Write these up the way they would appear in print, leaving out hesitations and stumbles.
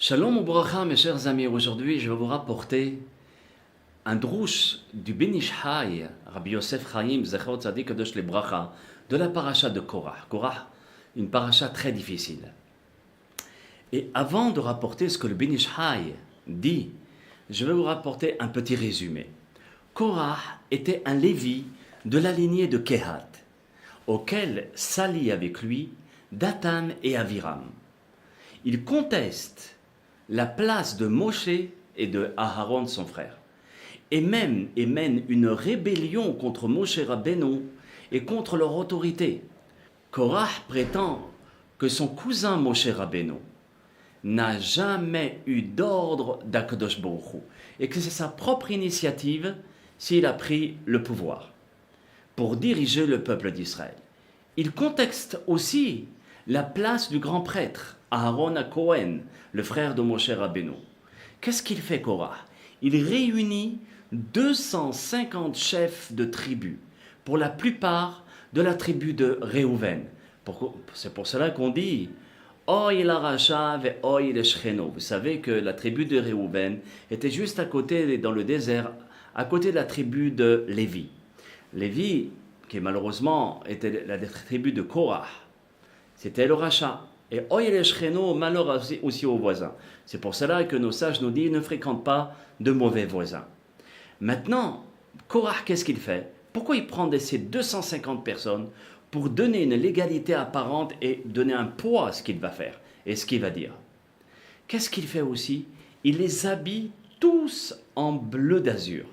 Shalom ou bracha, mes chers amis. Aujourd'hui, je vais vous rapporter un drouche du Ben Ish Chai, Rabbi Yosef Chaim, Zechor Tzadik Kadosh le Bracha, de la paracha de Korah. Korah, une paracha très difficile. Et avant de rapporter ce que le Ben Ish Chai dit, je vais vous rapporter un petit résumé. Korah était un Lévi de la lignée de Kehat, auquel s'allient avec lui Datan et Aviram. Il conteste la place de Moshe et de Aharon, son frère, et mène une rébellion contre Moshe Rabbeinu et contre leur autorité. Korah prétend que son cousin Moshe Rabbeinu n'a jamais eu d'ordre d'Akadosh Baruch Hu, et que c'est sa propre initiative s'il a pris le pouvoir pour diriger le peuple d'Israël. Il contexte aussi la place du grand prêtre, Aharon à Cohen, le frère de Moshe Rabbeinu. Qu'est-ce qu'il fait, Korah? Il réunit 250 chefs de tribus, pour la plupart de la tribu de Réhouven. C'est pour cela qu'on dit Oy la Racha ve Oy le Shcheno. Vous savez que la tribu de Réhouven était juste à côté, dans le désert, à côté de la tribu de Lévi. Lévi, qui malheureusement était la tribu de Korah, c'était le rachat. Et Oy le Shcheno, malheur aussi aux voisins. C'est pour cela que nos sages nous disent ne fréquente pas de mauvais voisins. Maintenant, Korah, qu'est-ce qu'il fait? Pourquoi il prend ces 250 personnes pour donner une légalité apparente et donner un poids à ce qu'il va faire et ce qu'il va dire? Qu'est-ce qu'il fait aussi? Il les habille tous en bleu d'azur.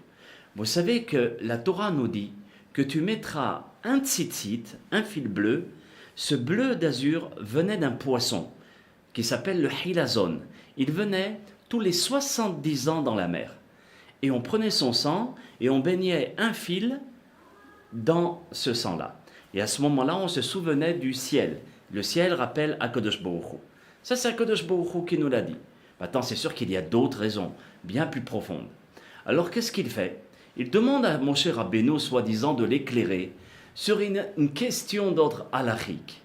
Vous savez que la Torah nous dit que tu mettras un tzitzit, un fil bleu. Ce bleu d'azur venait d'un poisson qui s'appelle le hilazon. Il venait tous les 70 ans dans la mer. Et on prenait son sang et on baignait un fil dans ce sang-là. Et à ce moment-là, on se souvenait du ciel. Le ciel rappelle Akadosh Baruch Hu. Ça, c'est Akadosh Baruch Hu qui nous l'a dit. Maintenant, c'est sûr qu'il y a d'autres raisons, bien plus profondes. Alors, qu'est-ce qu'il fait? Il demande à Moshe Rabbeinu, soi-disant, de l'éclairer sur une question d'ordre halachique.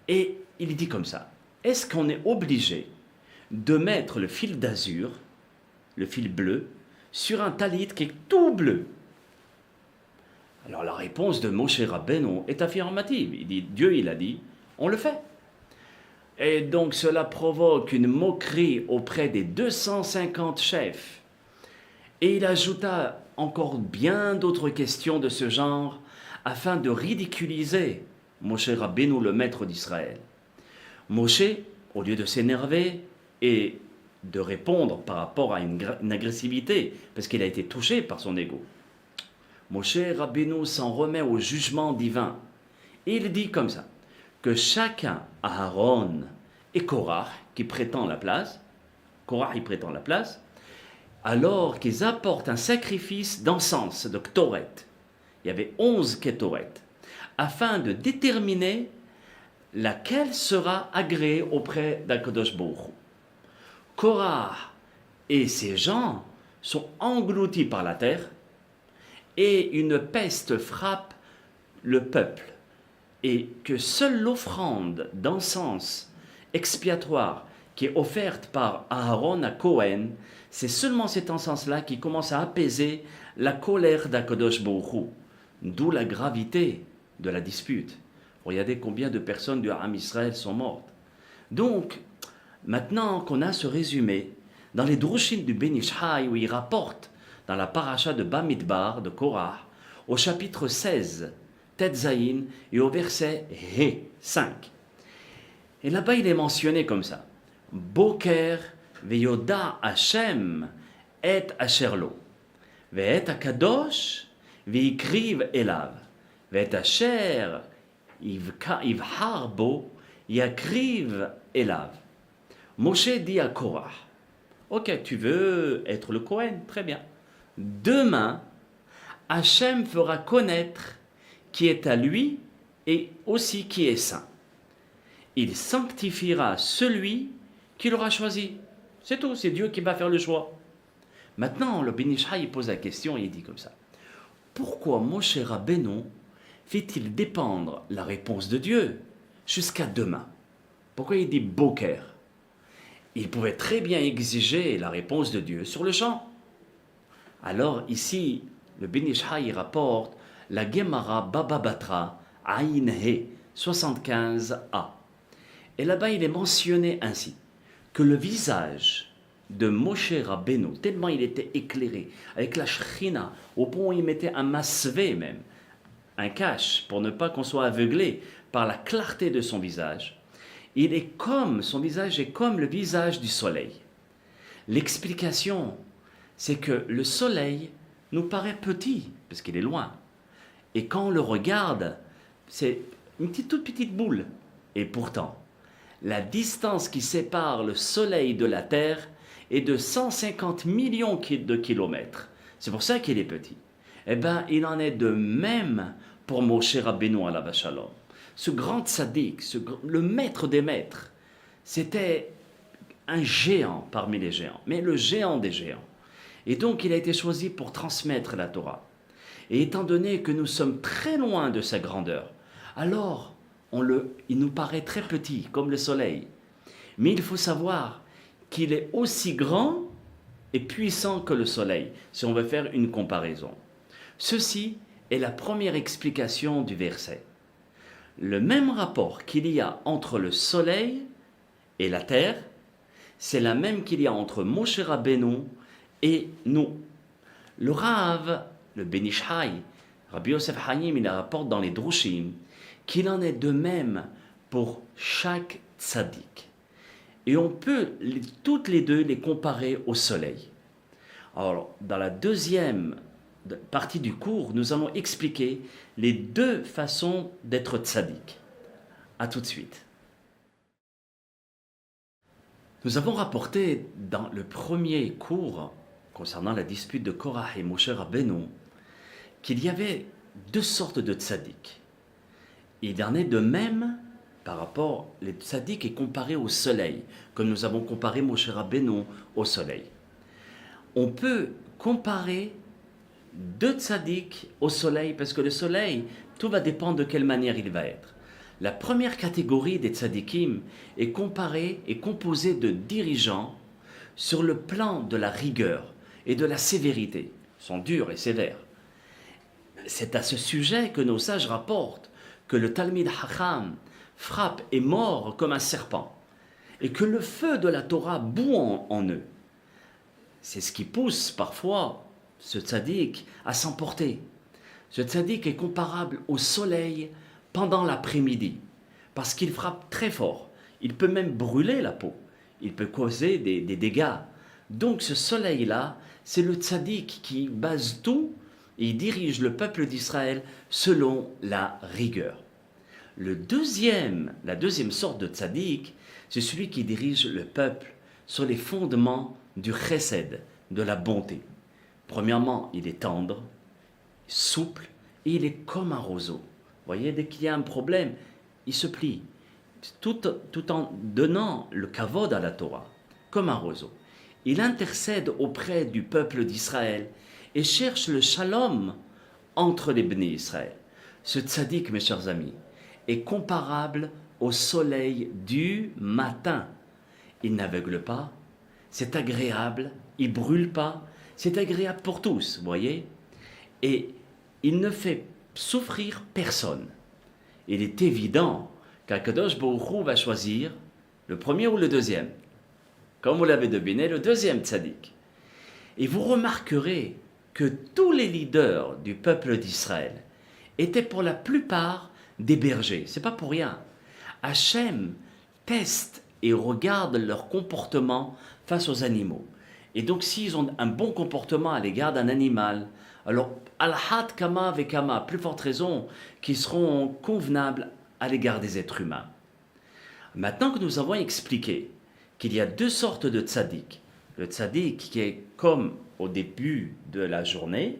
Et il dit comme ça, est-ce qu'on est obligé de mettre le fil d'azur, le fil bleu, sur un talit qui est tout bleu? Alors la réponse de Moshe Rabbeinu est affirmative. Il dit, Dieu il a dit, on le fait. Et donc cela provoque une moquerie auprès des 250 chefs. Et il ajouta encore bien d'autres questions de ce genre afin de ridiculiser Moshe Rabbeinu, le maître d'Israël. Moshe, au lieu de s'énerver et de répondre par rapport à une agressivité, parce qu'il a été touché par son ego, Moshe Rabbeinu s'en remet au jugement divin. Et il dit comme ça, que chacun, Aharon et Korah, qui prétend la place, Korah il prétend la place, alors qu'ils apportent un sacrifice d'encens, de Ktoret. Il y avait 11 Ketoret, afin de déterminer laquelle sera agréée auprès d'Akadosh Baruch Hu. Korah et ses gens sont engloutis par la terre et une peste frappe le peuple et que seule l'offrande d'encens expiatoire qui est offerte par Aharon à Cohen, c'est seulement cet encens-là qui commence à apaiser la colère d'Akadosh Baruch Hu. D'où la gravité de la dispute. Regardez combien de personnes du Ham Israël sont mortes. Donc, maintenant qu'on a ce résumé, dans les Drushim du Ben Ish Chai, où il rapporte dans la paracha de Bamidbar, de Korah, au chapitre 16, Tet Zayin, et au verset He, 5. Et là-bas, il est mentionné comme ça. Boker veyoda Hashem et asherlo, ve'et akadosh ויקריב אליו, ואת אשר יבחר בו, יקריב אליו. Moshe dit à Korah, ok, tu veux être le Kohen, très bien. Demain, Hachem fera connaître qui est à lui et aussi qui est saint. Il sanctifiera celui qu'il aura choisi. C'est tout, c'est Dieu qui va faire le choix. Maintenant, le Ben Ish Chai pose la question et il dit comme ça. Pourquoi Moshe Rabbeinu fait-il dépendre la réponse de Dieu jusqu'à demain? Pourquoi il dit Boker? il pouvait très bien exiger la réponse de Dieu sur le champ. Alors ici, le Ben Ish Hai rapporte la Gemara Baba Batra Aïn He 75a. Et là-bas, il est mentionné ainsi que le visage de Moshe Rabbeinu, tellement il était éclairé, avec la Shrina, au point où il mettait un masvé même, un cache, pour ne pas qu'on soit aveuglé par la clarté de son visage, son visage est comme le visage du soleil. L'explication, c'est que le soleil nous paraît petit, parce qu'il est loin. Et quand on le regarde, c'est une toute petite boule. Et pourtant, la distance qui sépare le soleil de la Terre est de 150 millions de kilomètres. C'est pour ça qu'il est petit. Eh bien, il en est de même pour Moshe Rabbeinu alav shalom. Ce grand tzaddik, le maître des maîtres, c'était un géant parmi les géants, mais le géant des géants. Et donc, il a été choisi pour transmettre la Torah. Et étant donné que nous sommes très loin de sa grandeur, alors il nous paraît très petit, comme le soleil. Mais il faut savoir qu'il est aussi grand et puissant que le soleil, si on veut faire une comparaison. Ceci est la première explication du verset. Le même rapport qu'il y a entre le soleil et la terre, c'est la même qu'il y a entre Moshe Rabbeinu et nous. Le Rav, le Ben Ish Hai, Rabbi Yosef Haïm, il rapporte dans les Drushim qu'il en est de même pour chaque tzaddik. Et on peut toutes les deux les comparer au soleil. Alors, dans la deuxième partie du cours, nous allons expliquer les deux façons d'être tzaddik. A tout de suite. Nous avons rapporté dans le premier cours, concernant la dispute de Korah et Moshe Rabbeinu, qu'il y avait deux sortes de tzaddik. Il en est de même par rapport, les tzaddik est comparé au soleil, comme nous avons comparé Moshe Rabbeinu au soleil. On peut comparer deux tzaddik au soleil, parce que le soleil, tout va dépendre de quelle manière il va être. La première catégorie des tzaddikim est composée de dirigeants sur le plan de la rigueur et de la sévérité. Ils sont durs et sévères. C'est à ce sujet que nos sages rapportent que le Talmid Hacham frappe et mord comme un serpent, et que le feu de la Torah bout en eux. C'est ce qui pousse parfois ce tzaddik à s'emporter. Ce tzaddik est comparable au soleil pendant l'après-midi, parce qu'il frappe très fort. Il peut même brûler la peau, il peut causer des dégâts. Donc ce soleil-là, c'est le tzaddik qui base tout et dirige le peuple d'Israël selon la rigueur. La deuxième sorte de tzaddik, c'est celui qui dirige le peuple sur les fondements du chesed, de la bonté. Premièrement, il est tendre, souple, et il est comme un roseau. Vous voyez, dès qu'il y a un problème, il se plie, tout en donnant le kavod à la Torah, comme un roseau. Il intercède auprès du peuple d'Israël et cherche le shalom entre les bénis Israël. Ce tzaddik, mes chers amis, est comparable au soleil du matin. Il n'aveugle pas, c'est agréable, il ne brûle pas, c'est agréable pour tous, vous voyez. Et il ne fait souffrir personne. Il est évident qu'Akadosh Baruch Hu va choisir le premier ou le deuxième. Comme vous l'avez deviné, le deuxième tzaddik. Et vous remarquerez que tous les leaders du peuple d'Israël étaient pour la plupart des bergers. C'est pas pour rien. Hachem teste et regarde leur comportement face aux animaux. Et donc, s'ils ont un bon comportement à l'égard d'un animal, alors, al-had kama vekama, plus forte raison, qu'ils seront convenables à l'égard des êtres humains. Maintenant que nous avons expliqué qu'il y a deux sortes de tzaddik, le tzaddik qui est comme au début de la journée,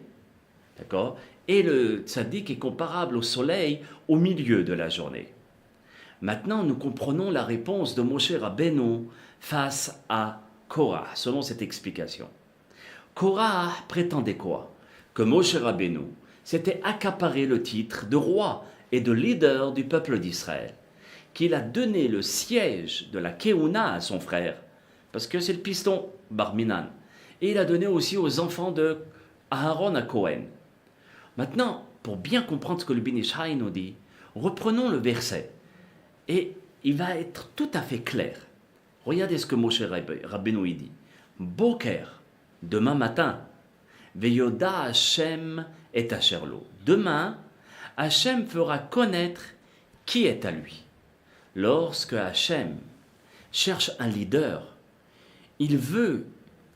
d'accord, et le tzaddik est comparable au soleil au milieu de la journée. Maintenant, nous comprenons la réponse de Moshe Rabbeinu face à Korah, selon cette explication. Korah prétendait quoi? Que Moshe Rabbeinu s'était accaparé le titre de roi et de leader du peuple d'Israël, qu'il a donné le siège de la Keuna à son frère, parce que c'est le piston, Bar Minan. Et il a donné aussi aux enfants de Aaron à Cohen. Maintenant, pour bien comprendre ce que le Ben Ish Hai nous dit, reprenons le verset. Et il va être tout à fait clair. Regardez ce que Moshe Rabbeinu dit. Boker, demain matin, Veyoda Hashem et Asherlo. Demain, Hashem fera connaître qui est à lui. Lorsque Hashem cherche un leader, il veut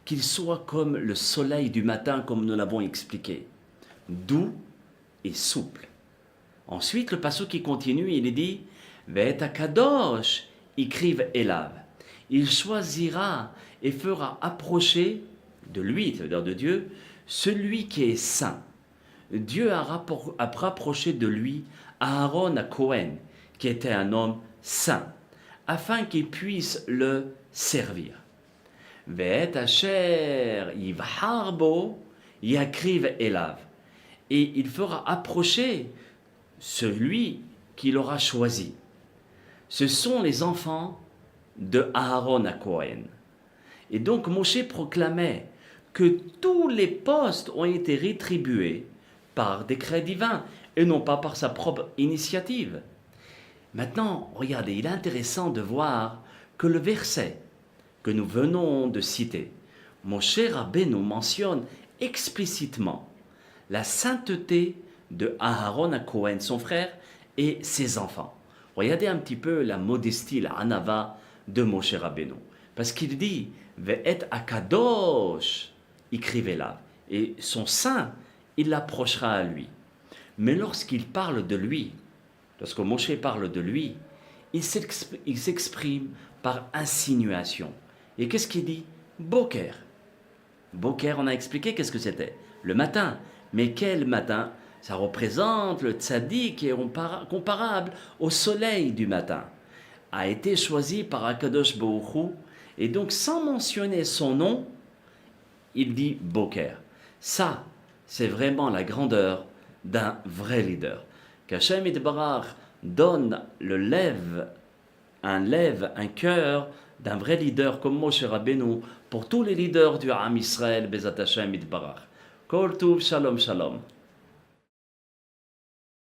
qu'il soit comme le soleil du matin, comme nous l'avons expliqué, doux et souple. Ensuite, le passage qui continue, il dit Ve'et Akadosh ikriv elav. Il choisira et fera approcher de lui, c'est-à-dire de Dieu, celui qui est saint. Dieu a rapproché de lui Aaron à Cohen, qui était un homme saint, afin qu'il puisse le servir. Ve'et asher yivharbo yakriv elav. Et il fera approcher celui qu'il aura choisi. Ce sont les enfants de Aaron à Cohen. Et donc Moshe proclamait que tous les postes ont été rétribués par décret divin et non pas par sa propre initiative. Maintenant, regardez, il est intéressant de voir que le verset que nous venons de citer, Moshe Rabbeinu mentionne explicitement la sainteté de Aaron à Cohen, son frère, et ses enfants. Regardez un petit peu la modestie, la anava de Moshe Rabbeinu. Parce qu'il dit Ve'et akadosh ikrivelav. Et son saint, il l'approchera à lui. Mais lorsqu'il parle de lui, lorsque Moshe parle de lui, il s'exprime par insinuation. Et qu'est-ce qu'il dit Boker. Boker, on a expliqué qu'est-ce que c'était. Le matin. Mais quel matin? Ça représente le tzaddik qui est comparable au soleil du matin. A été choisi par Akadosh Baruch Hu, et donc sans mentionner son nom, il dit Boker. Ça, c'est vraiment la grandeur d'un vrai leader. Qu'Hashem Yitbarach donne un cœur d'un vrai leader comme Moshe Rabbeinu pour tous les leaders du Am Israël, Bezat Hashem Yitbarach. Kol Tuv, Shalom Shalom.